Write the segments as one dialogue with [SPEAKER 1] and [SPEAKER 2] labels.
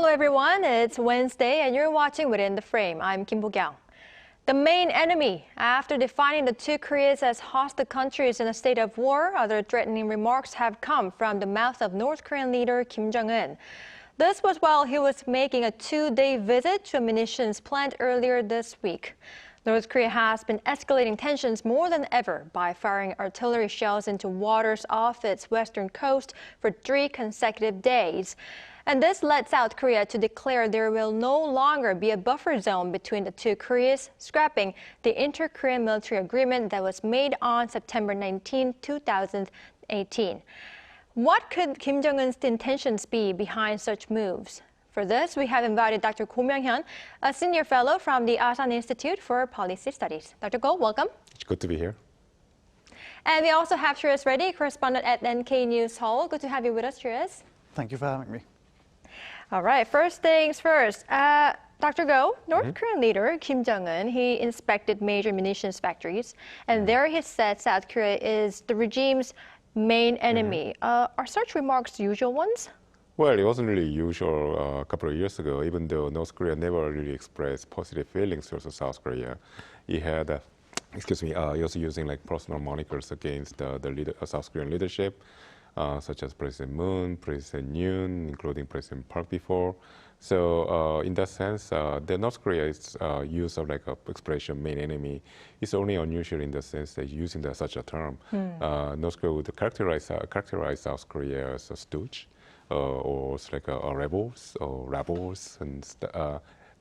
[SPEAKER 1] Hello everyone, it's Wednesday and you're watching Within the Frame. I'm Kim Bo-kyung. The main enemy, after defining the two Koreas as hostile countries in a state of war, other threatening remarks have come from the mouth of North Korean leader Kim Jong-un. This was while he was making a two-day visit to a munitions plant earlier this week. North Korea has been escalating tensions more than ever by firing artillery shells into waters off its western coast for 3 consecutive days. And this led South Korea to declare there will no longer be a buffer zone between the two Koreas, scrapping the inter-Korean military agreement that was made on September 19, 2018. What could Kim Jong-un's intentions be behind such moves? For this, we have invited Doctor Go Myong-hyun, a senior fellow from the Asan Institute for Policy Studies. Dr. Go, welcome.
[SPEAKER 2] It's good to be here.
[SPEAKER 1] And we also have Shreyas Reddy, correspondent at NK News Seoul. Good to have you with us, Shreyas.
[SPEAKER 3] Thank you for having me.
[SPEAKER 1] All right, first things first. Dr. Go, North Korean leader Kim Jong-un, he inspected major munitions factories, and there he said South Korea is the regime's main enemy. Are such remarks usual ones?
[SPEAKER 2] Well, it wasn't really usual a couple of years ago, even though North Korea never really expressed positive feelings towards South Korea. He had, he was using like personal monikers against the South Korean leadership, such as President Moon, President Yoon, including President Park before. So in that sense, the North Korea's use of like a expression "main enemy" is only unusual in the sense that using such a term. North Korea would characterize South Korea as a stooge. Or it's like rebels or rebels and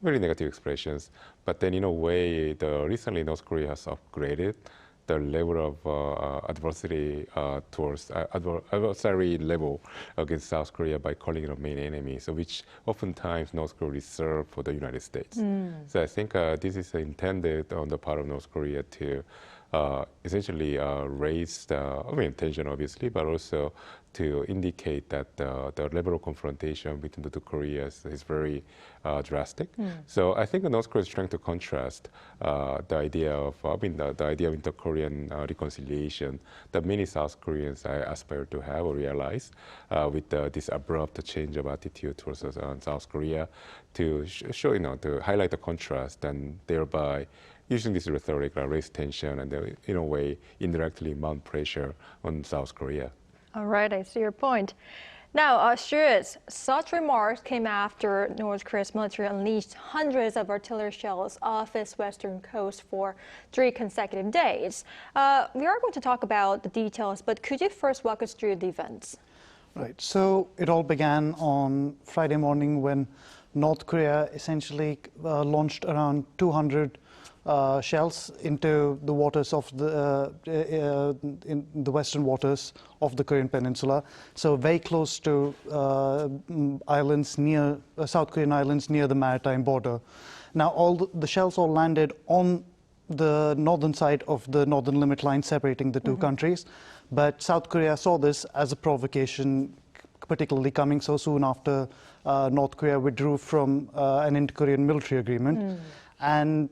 [SPEAKER 2] very negative expressions. But then in a way, recently North Korea has upgraded the level of adversity towards adversary level against South Korea by calling it a main enemy, so which oftentimes North Korea reserved for the United States. So I think this is intended on the part of North Korea to essentially raise the tension, obviously, but also to indicate that the level of confrontation between the two Koreas is very drastic. So I think North Korea is trying to contrast the idea of, the idea of inter-Korean reconciliation that many South Koreans aspire to have or realize with this abrupt change of attitude towards South Korea, to show, to highlight the contrast and thereby using this rhetoric, raise tension, and in a way, indirectly mount pressure on South Korea.
[SPEAKER 1] All right, I see your point. Now, Shreyas, such remarks came after North Korea's military unleashed hundreds of artillery shells off its western coast for 3 consecutive days. We are going to talk about the details, but could you first walk us through the events?
[SPEAKER 3] Right, so it all began on Friday morning when North Korea essentially launched around 200 shells into the waters of in the western waters of the Korean Peninsula, so very close to islands near South Korean islands near the maritime border. Now, all the shells all landed on the northern side of the northern limit line separating the two countries, but South Korea saw this as a provocation, particularly coming so soon after North Korea withdrew from an inter-Korean military agreement. And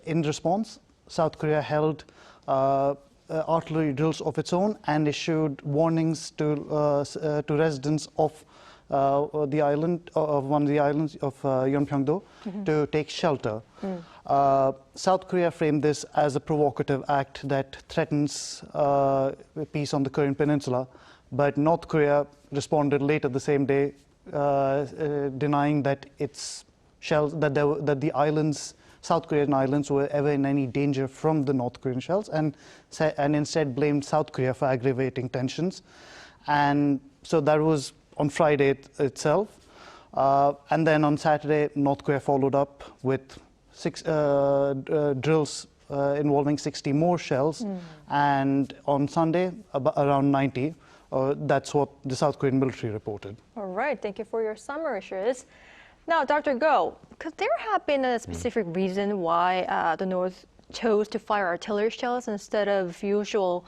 [SPEAKER 3] in response, South Korea held artillery drills of its own and issued warnings to residents of the island, of one of the islands of Yeonpyeongdo, to take shelter. South Korea framed this as a provocative act that threatens peace on the Korean Peninsula, but North Korea responded later the same day, denying that its shells, that the islands, South Korean islands, were ever in any danger from the North Korean shells, and instead blamed South Korea for aggravating tensions. And so that was on Friday itself. And then on Saturday, North Korea followed up with 6 drills involving 60 more shells. And on Sunday, around 90. That's what the South Korean military reported.
[SPEAKER 1] All right, thank you for your summary, Shreyas. Now, Dr. Go, could there have been a specific reason why the North chose to fire artillery shells instead of usual,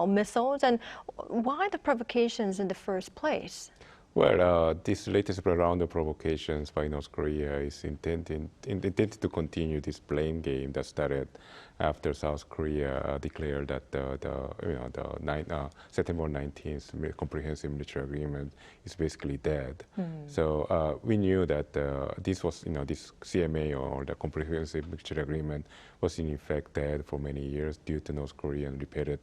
[SPEAKER 1] missiles? And why the provocations in the first place?
[SPEAKER 2] Well, this latest round of provocations by North Korea is intended to continue this blame game that started after South Korea declared that the September 19th comprehensive military agreement is basically dead. So we knew that this was, this CMA or the comprehensive military agreement was in effect dead for many years due to North Korean repeated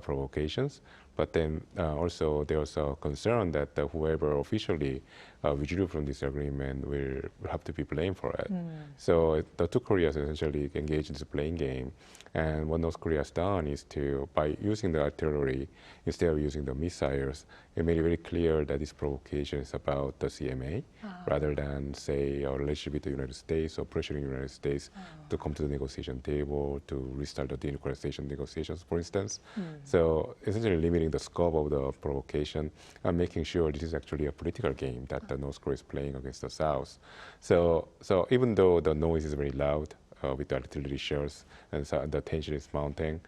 [SPEAKER 2] provocations. But then also there was a concern that whoever officially withdrew from this agreement will have to be blamed for it. So the two Koreas essentially engaged in this playing game. And what North Korea has done is to, by using the artillery instead of using the missiles, it made it very clear that this provocation is about the CMA rather than, say, a relationship with the United States or pressuring the United States to come to the negotiation table to restart the denuclearization negotiations, for instance. So essentially limiting the scope of the provocation and making sure this is actually a political game that the North Korea is playing against the South. So even though the noise is very loud, with the artillery shells and so the tension is mounting.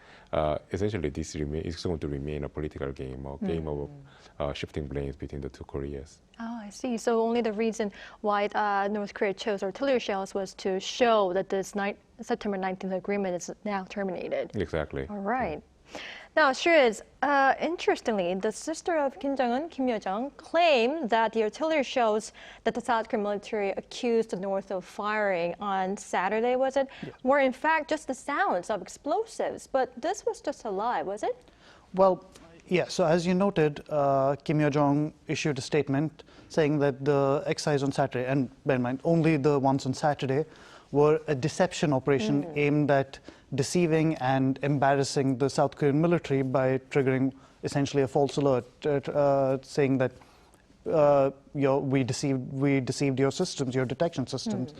[SPEAKER 2] Essentially, this is going to remain a political game, a game of shifting blames between the two Koreas.
[SPEAKER 1] Oh, I see. So only the reason why North Korea chose artillery shells was to show that this September 19th agreement is now terminated.
[SPEAKER 2] Exactly.
[SPEAKER 1] All right. Now, Shreyas, interestingly, the sister of Kim Jong-un, Kim Yo-jong, claimed that the artillery shells that the South Korean military accused the North of firing on Saturday, was it, were in fact just the sounds of explosives. But this was just a lie, was it?
[SPEAKER 3] Well, yeah, so as you noted, Kim Yo-jong issued a statement saying that the exercise on Saturday, and bear in mind, only the ones on Saturday, were a deception operation aimed at deceiving and embarrassing the South Korean military by triggering essentially a false alert, saying that we deceived your systems, your detection systems.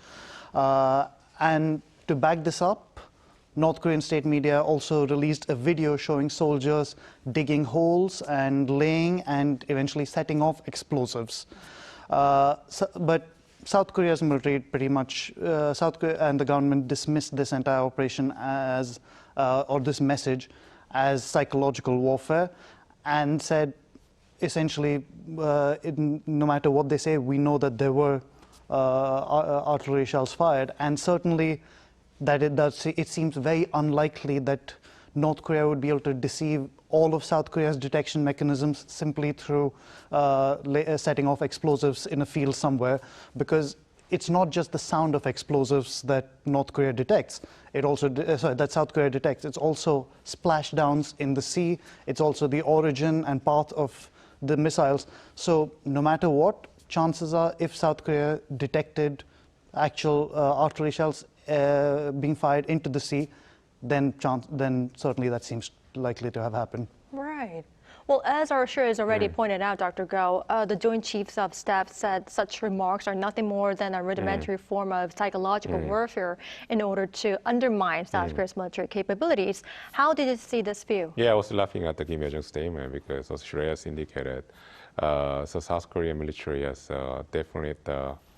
[SPEAKER 3] And to back this up, North Korean state media also released a video showing soldiers digging holes and laying and eventually setting off explosives. But South Korea's military pretty much, South Korea and the government dismissed this entire operation as, or this message as psychological warfare, and said essentially, no matter what they say, we know that there were artillery shells fired, and certainly that it seems very unlikely that North Korea would be able to deceive all of South Korea's detection mechanisms simply through setting off explosives in a field somewhere, because it's not just the sound of explosives that North Korea detects. It also, that South Korea detects. It's also splashdowns in the sea. It's also the origin and path of the missiles. So no matter what, chances are, if South Korea detected actual artillery shells being fired into the sea, then certainly that seems likely to have happened.
[SPEAKER 1] Right. Well, as our Shreyas has already pointed out, Dr. Go, the Joint Chiefs of Staff said such remarks are nothing more than a rudimentary form of psychological warfare in order to undermine South Korea's military capabilities. How did you see this view?
[SPEAKER 2] Yeah, I was laughing at the Kim Yo-jong statement because, as Shreyas indicated, so South Korean military has definite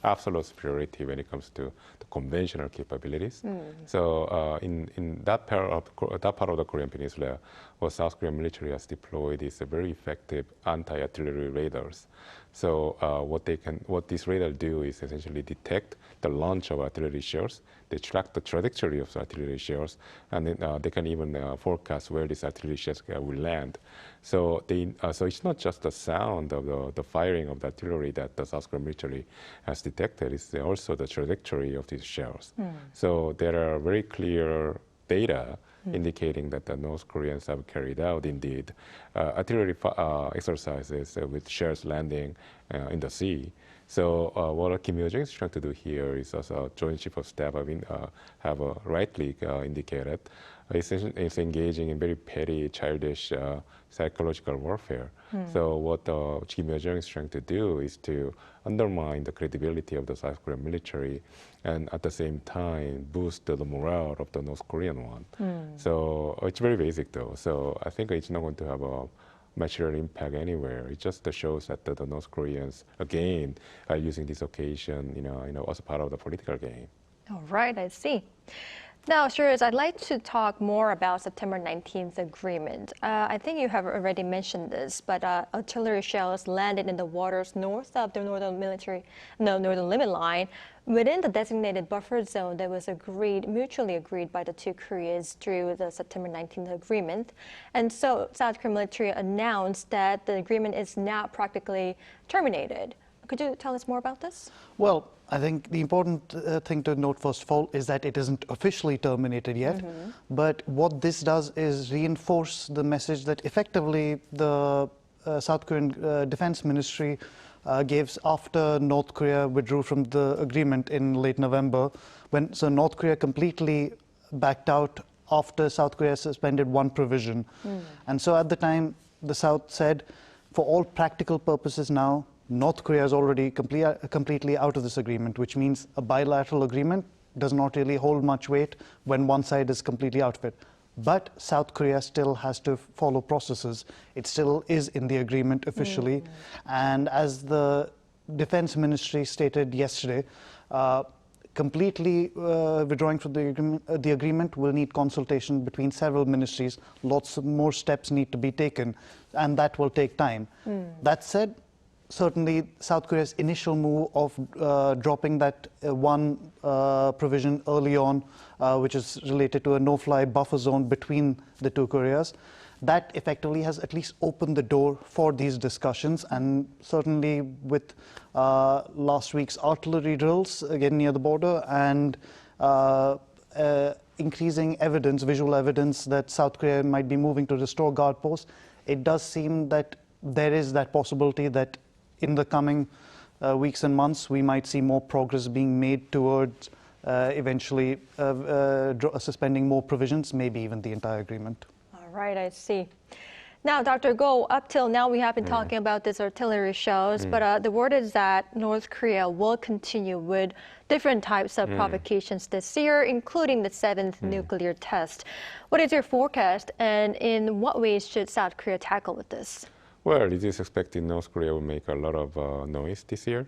[SPEAKER 2] absolute superiority when it comes to the conventional capabilities. So in that part of the Korean Peninsula, what South Korean military has deployed is a very effective anti-artillery radars. So what these radars do is essentially detect the launch of artillery shells. They track the trajectory of the artillery shells, and then, they can even forecast where these artillery shells will land. So so it's not just the sound of the firing of the artillery that the South Korean military has detected. It's also the trajectory of these shells. So there are very clear data indicating that the North Koreans have carried out, indeed, artillery exercises with shells landing in the sea. So what Kim Yo-jong is trying to do here is, as a Joint Chief of Staff have rightly indicated, is engaging in very petty, childish psychological warfare. So what Kim Yo-jong is trying to do is to undermine the credibility of the South Korean military and at the same time boost the morale of the North Korean one. So it's very basic though. So I think it's not going to have a material impact anywhere. It just shows that the North Koreans, again, are using this occasion, as a part of the political game.
[SPEAKER 1] All right, I see. Now, Shreyas, I'd like to talk more about September 19th agreement. I think you have already mentioned this, but artillery shells landed in the waters north of the northern limit line within the designated buffer zone that was mutually agreed by the two Koreas through the September 19th agreement. And so South Korean military announced that the agreement is now practically terminated. Could you tell us more about this?
[SPEAKER 3] Well, I think the important thing to note first of all is that it isn't officially terminated yet. But what this does is reinforce the message that effectively the South Korean Defense Ministry gave after North Korea withdrew from the agreement in late November, so North Korea completely backed out after South Korea suspended one provision. And so at the time, the South said, for all practical purposes now, North Korea is already completely out of this agreement, which means a bilateral agreement does not really hold much weight when one side is completely out of it. But South Korea still has to follow processes. It still is in the agreement officially. And as the Defense Ministry stated yesterday, completely withdrawing from the agreement will need consultation between several ministries. Lots of more steps need to be taken, and that will take time. That said, certainly South Korea's initial move of dropping that one provision early on, which is related to a no-fly buffer zone between the two Koreas, that effectively has at least opened the door for these discussions. And certainly with last week's artillery drills, again near the border, and increasing evidence, visual evidence that South Korea might be moving to restore guard posts, it does seem that there is that possibility that in the coming weeks and months, we might see more progress being made towards eventually suspending more provisions, maybe even the entire agreement.
[SPEAKER 1] All right, I see. Now, Dr. Go, up till now, we have been talking about these artillery shells, but the word is that North Korea will continue with different types of provocations this year, including the 7th nuclear test. What is your forecast, and in what ways should South Korea tackle with this?
[SPEAKER 2] Well, it is expected North Korea will make a lot of noise this year,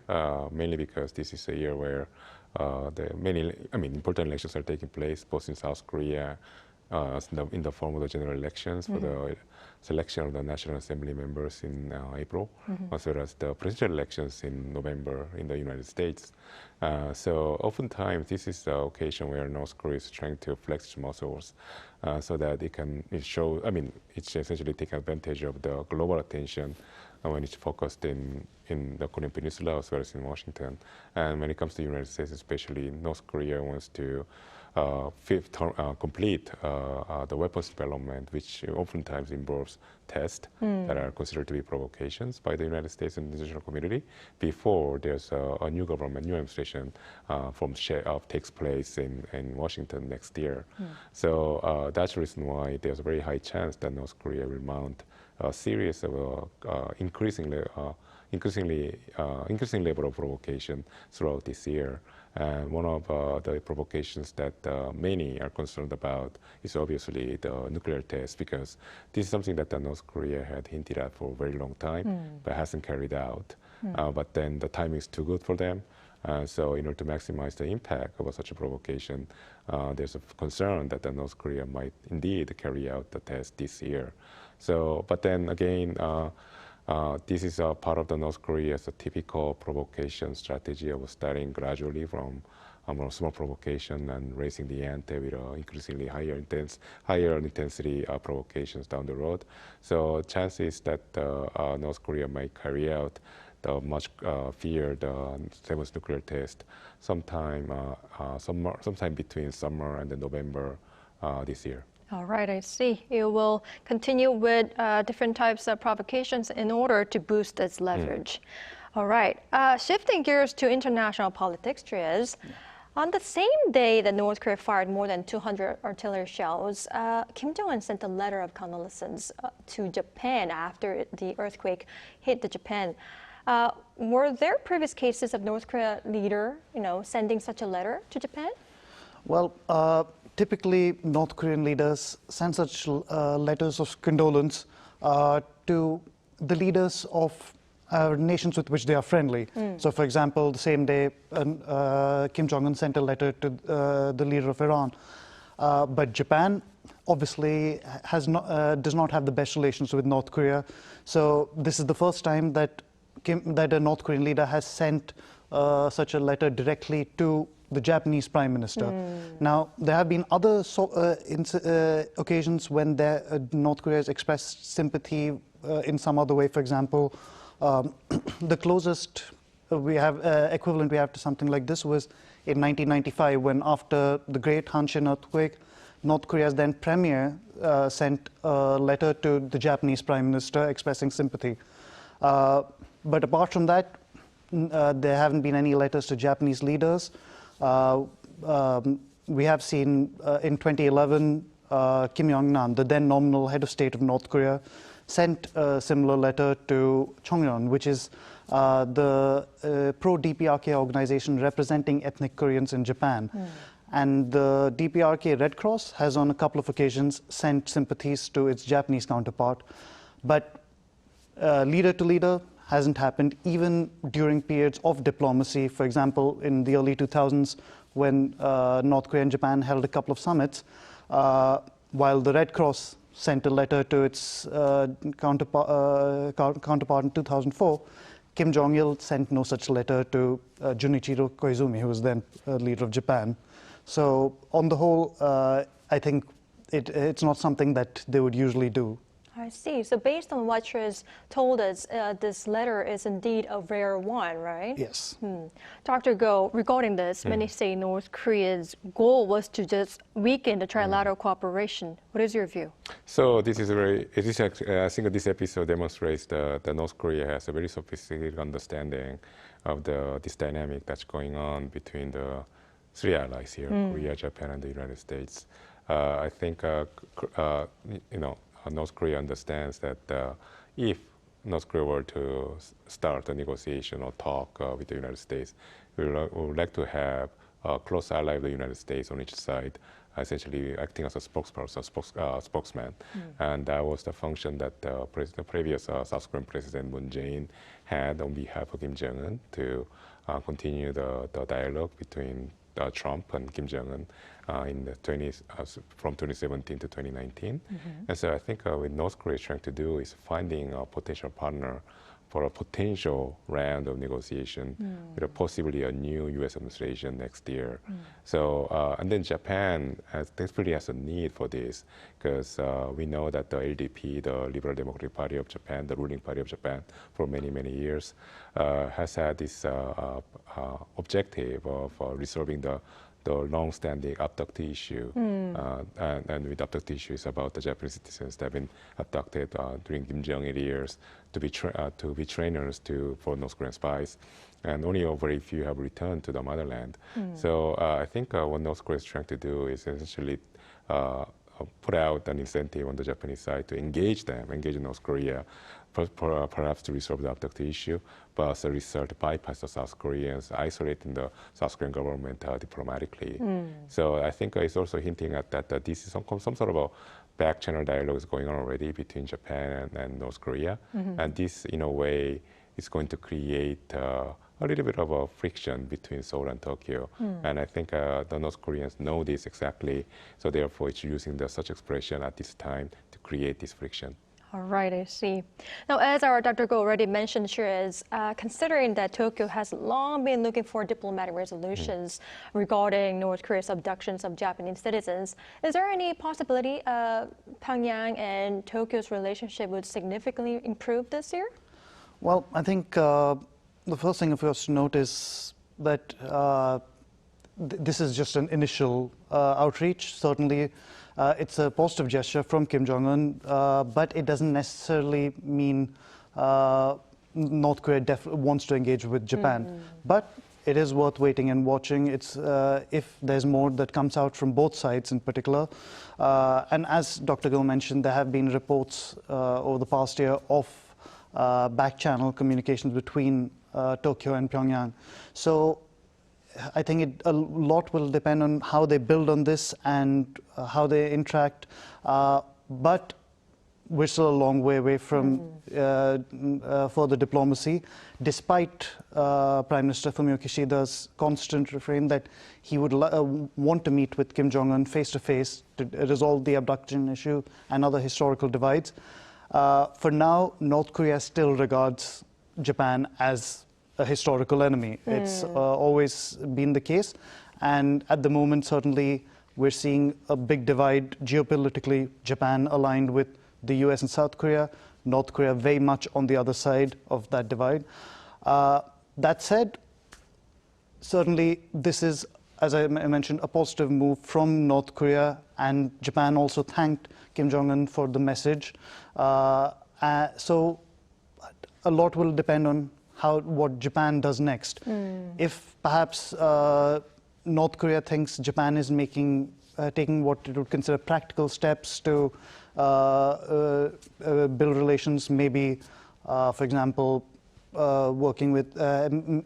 [SPEAKER 2] mainly because this is a year where important elections are taking place, both in South Korea, in the form of the general elections for the selection of the National Assembly members in April, as well as the presidential elections in November in the United States. So oftentimes this is the occasion where North Korea is trying to flex its muscles so that it's essentially taking advantage of the global attention when it's focused in the Korean Peninsula as well as in Washington. And when it comes to the United States, especially, North Korea wants to complete the weapons development, which oftentimes involves tests that are considered to be provocations by the United States and the international community before there's a new government, new administration takes place in Washington next year. So that's the reason why there's a very high chance that North Korea will mount a series of increasing level of provocation throughout this year. And one of the provocations that many are concerned about is obviously the nuclear test, because this is something that North Korea had hinted at for a very long time, but hasn't carried out. But then the timing is too good for them. So in order to maximize the impact of such a provocation, there's a concern that North Korea might indeed carry out the test this year. So, but then again, this is a part of the North Korea's typical provocation strategy of starting gradually from a small provocation and raising the ante with increasingly higher intensity provocations down the road. So chances that North Korea might carry out the much feared 7th nuclear test sometime between summer and November this year.
[SPEAKER 1] All right, I see. You will continue with different types of provocations in order to boost its leverage. All right. Shifting gears to international politics, Shreyas. On the same day that North Korea fired more than 200 artillery shells, Kim Jong-un sent a letter of condolences to Japan after the earthquake hit Japan. Were there previous cases of North Korea leader, sending such a letter to Japan?
[SPEAKER 3] Well, typically, North Korean leaders send such letters of condolence to the leaders of nations with which they are friendly. So, for example, the same day, Kim Jong-un sent a letter to the leader of Iran. But Japan obviously does not have the best relations with North Korea. So this is the first time that a North Korean leader has sent such a letter directly to the Japanese Prime Minister. Now, there have been other occasions when North Korea has expressed sympathy in some other way. For example, the closest equivalent we have to something like this was in 1995, when after the Great Hanshin earthquake, North Korea's then premier sent a letter to the Japanese Prime Minister expressing sympathy. But apart from that, there haven't been any letters to Japanese leaders. We have seen in 2011, Kim Jong-un, the then nominal head of state of North Korea, sent a similar letter to Cheongryun, which is the pro-DPRK organization representing ethnic Koreans in Japan. And the DPRK Red Cross has on a couple of occasions sent sympathies to its Japanese counterpart. But leader to leader hasn't happened, even during periods of diplomacy. For example, in the early 2000s, when North Korea and Japan held a couple of summits, while the Red Cross sent a letter to its counterpart in 2004, Kim Jong-il sent no such letter to Junichiro Koizumi, who was then leader of Japan. So on the whole, I think it's not something that they would usually do.
[SPEAKER 1] I see. So based on what Shreyas told us, this letter is indeed a rare one, right?
[SPEAKER 3] Yes.
[SPEAKER 1] Dr. Go, regarding this, many say North Korea's goal was to just weaken the trilateral cooperation. What is your view?
[SPEAKER 2] So this is I think this episode demonstrates that North Korea has a very sophisticated understanding of this dynamic that's going on between the three allies here, Korea, Japan, and the United States. I think, North Korea understands that if North Korea were to start a negotiation or talk with the United States, we would like to have a close ally of the United States on each side, essentially acting as a spokesman. And that was the function that the previous South Korean President Moon Jae-in had on behalf of Kim Jong-un to continue the dialogue between Trump and Kim Jong-un from 2017 to 2019. And so I think what North Korea is trying to do is finding a potential partner for a potential round of negotiation with possibly a new U.S. administration next year. So, and then Japan thankfully has a need for this, because we know that the LDP, the Liberal Democratic Party of Japan, the ruling party of Japan for many, many years, has had this objective of resolving the long-standing abductee issue. And with abductee issue is about the Japanese citizens that have been abducted during Kim Jong-il years to be trainers for North Korean spies. And only very few have returned to the motherland. So I think what North Korea is trying to do is essentially put out an incentive on the Japanese side to engage North Korea, perhaps to resolve the abducted issue, but as a result, bypass the South Koreans, isolating the South Korean government diplomatically. So I think it's also hinting at that this is some sort of a back-channel dialogue is going on already between Japan and North Korea. And this, in a way, is going to create a little bit of a friction between Seoul and Tokyo. And I think the North Koreans know this exactly, so therefore it's using such expression at this time to create this friction.
[SPEAKER 1] All right, I see. Now, as our Dr. Go already mentioned, Shreyas, considering that Tokyo has long been looking for diplomatic resolutions regarding North Korea's abductions of Japanese citizens, is there any possibility Pyongyang and Tokyo's relationship would significantly improve this year?
[SPEAKER 3] Well, I think the first thing of yours to note is that this is just an initial outreach. Certainly, it's a positive gesture from Kim Jong-un, but it doesn't necessarily mean North Korea wants to engage with Japan. But it is worth waiting and watching. It's if there's more that comes out from both sides in particular. And as Dr. Go mentioned, there have been reports over the past year of back-channel communications between Tokyo and Pyongyang. So I think a lot will depend on how they build on this and how they interact. But we're still a long way away from further diplomacy, despite Prime Minister Fumio Kishida's constant refrain that he would want to meet with Kim Jong-un face-to-face to resolve the abduction issue and other historical divides. For now, North Korea still regards Japan as a historical enemy. It's always been the case. And at the moment, certainly, we're seeing a big divide geopolitically, Japan aligned with the US and South Korea, North Korea very much on the other side of that divide. That said, certainly this is, as I mentioned, a positive move from North Korea, and Japan also thanked Kim Jong-un for the message. So a lot will depend on what Japan does next. If perhaps North Korea thinks Japan is taking what it would consider practical steps to build relations, maybe, for example, working with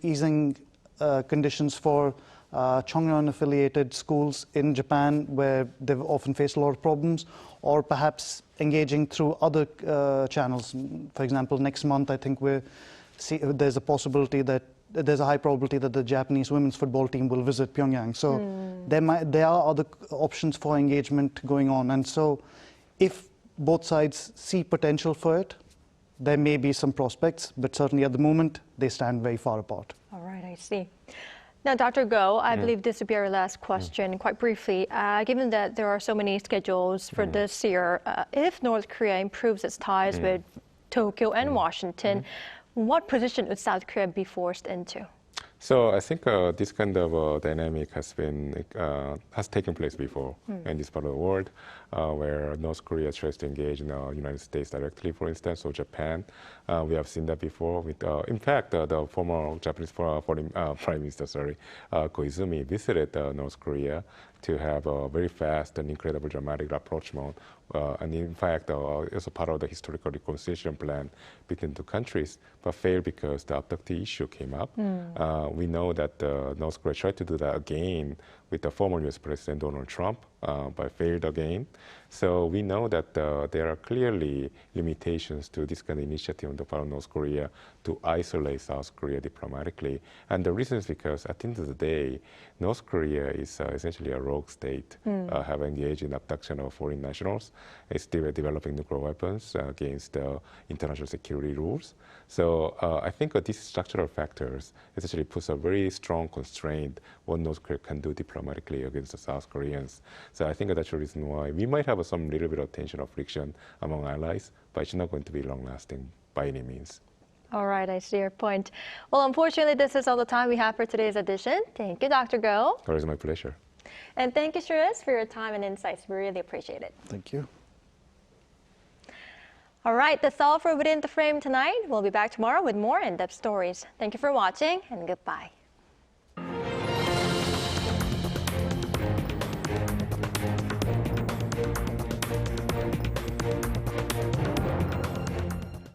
[SPEAKER 3] easing conditions for Chongnyeon-affiliated schools in Japan, where they've often faced a lot of problems, or perhaps engaging through other channels. For example, next month, I think there's a high probability that the Japanese women's football team will visit Pyongyang. So there are other options for engagement going on. And so if both sides see potential for it, there may be some prospects, but certainly at the moment, they stand very far apart.
[SPEAKER 1] All right, I see. Now, Dr. Go, I believe this will be our last question. Quite briefly, given that there are so many schedules for this year, if North Korea improves its ties with Tokyo and Washington, what position would South Korea be forced into?
[SPEAKER 2] So I think this kind of dynamic has taken place before in this part of the world, where North Korea tries to engage in the United States directly, for instance, or Japan. We have seen that before. In fact, the former Japanese Prime Minister, Koizumi, visited North Korea to have a very fast and incredible dramatic rapprochement. And in fact, also part of the historical reconciliation plan between two countries, but failed because the abductee issue came up. We know that North Korea tried to do that again with the former US President Donald Trump, but failed again. So we know that there are clearly limitations to this kind of initiative on the part of North Korea to isolate South Korea diplomatically. And the reason is because at the end of the day, North Korea is essentially a rogue state, have engaged in abduction of foreign nationals. It's still developing nuclear weapons against international security rules. So I think these structural factors essentially puts a very strong constraint what North Korea can do diplomatically against the South Koreans. So I think that's the reason why we might have some little bit of tension or friction among allies, but it's not going to be long-lasting by any means.
[SPEAKER 1] All right, I see your point. Well, unfortunately, this is all the time we have for today's edition. Thank you, Dr. Go.
[SPEAKER 2] It was my pleasure.
[SPEAKER 1] And thank you, Shreyas, for your time and insights. We really appreciate it.
[SPEAKER 3] Thank you.
[SPEAKER 1] All right, that's all for Within the Frame tonight. We'll be back tomorrow with more in-depth stories. Thank you for watching, and goodbye.